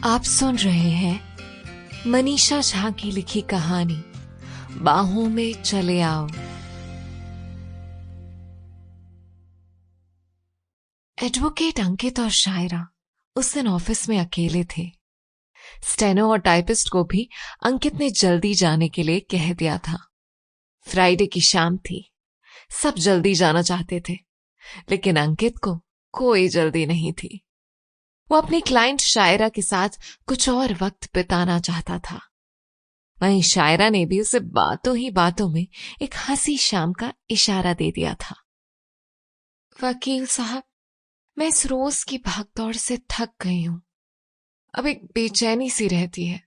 आप सुन रहे हैं मनीषा झा की लिखी कहानी बाहों में चले आओ। एडवोकेट अंकित और शायरा उस दिन ऑफिस में अकेले थे। स्टेनो और टाइपिस्ट को भी अंकित ने जल्दी जाने के लिए कह दिया था। फ्राइडे की शाम थी, सब जल्दी जाना चाहते थे, लेकिन अंकित को कोई जल्दी नहीं थी। वो अपनी क्लाइंट शायरा के साथ कुछ और वक्त बिताना चाहता था। वहीं शायरा ने भी उसे बातों ही बातों में एक हंसी शाम का इशारा दे दिया था। वकील साहब, मैं इस रोज की भागदौड़ से थक गई हूं। अब एक बेचैनी सी रहती है।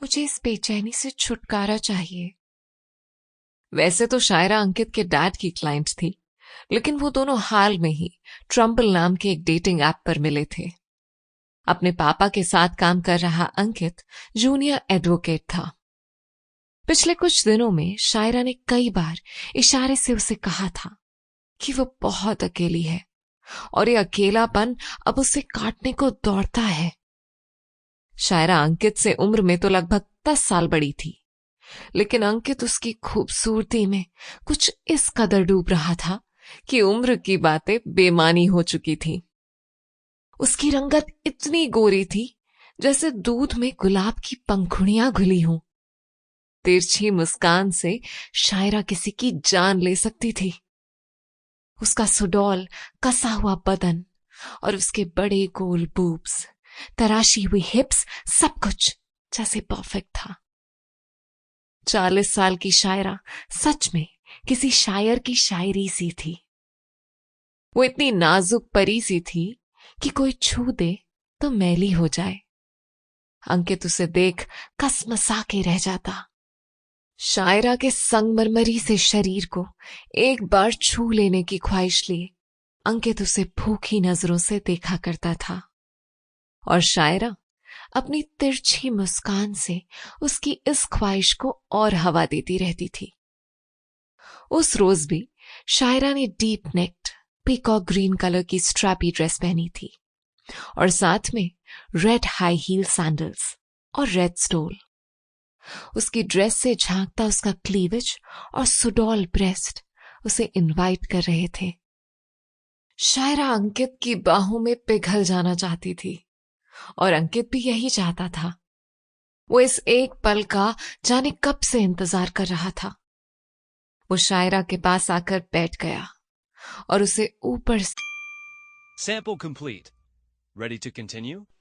मुझे इस बेचैनी से छुटकारा चाहिए। वैसे तो शायरा अंकित के डैड की क्लाइंट थी, लेकिन वो दोनों हाल में ही ट्रम्पल नाम के एक डेटिंग ऐप पर मिले थे। अपने पापा के साथ काम कर रहा अंकित जूनियर एडवोकेट था। पिछले कुछ दिनों में शायरा ने कई बार इशारे से उसे कहा था कि वो बहुत अकेली है और ये अकेलापन अब उसे काटने को दौड़ता है। शायरा अंकित से उम्र में तो लगभग 10 साल बड़ी थी, लेकिन अंकित उसकी खूबसूरती में कुछ इस कदर डूब रहा था कि उम्र की बातें बेमानी हो चुकी थी। उसकी रंगत इतनी गोरी थी जैसे दूध में गुलाब की पंखुड़ियां घुली हों। तिरछी मुस्कान से शायरा किसी की जान ले सकती थी। उसका सुडौल कसा हुआ बदन और उसके बड़े गोल बूब्स, तराशी हुई हिप्स, सब कुछ जैसे परफेक्ट था। 40 साल की शायरा सच में किसी शायर की शायरी सी थी। वो इतनी नाजुक परी सी थी कि कोई छू दे तो मैली हो जाए। अंकित उसे देख कसमसा के रह जाता। शायरा के संगमरमरी से शरीर को एक बार छू लेने की ख्वाहिश लिए अंकित उसे भूखी नजरों से देखा करता था, और शायरा अपनी तिरछी मुस्कान से उसकी इस ख्वाहिश को और हवा देती रहती थी। उस रोज भी शायरा ने deep necked peacock green colour की स्ट्रैपी ड्रेस पहनी थी और साथ में रेड हाई हील सैंडल्स और रेड स्टोल। उसकी ड्रेस से झांकता उसका क्लीवेज और सुडौल ब्रेस्ट उसे इनवाइट कर रहे थे। शायरा अंकित की बाहों में पिघल जाना चाहती थी और अंकित भी यही चाहता था। वो इस एक पल का जाने कब से इंतजार कर रहा था। वो शायरा के पास आकर बैठ गया और उसे ऊपर Sample complete. Ready to continue?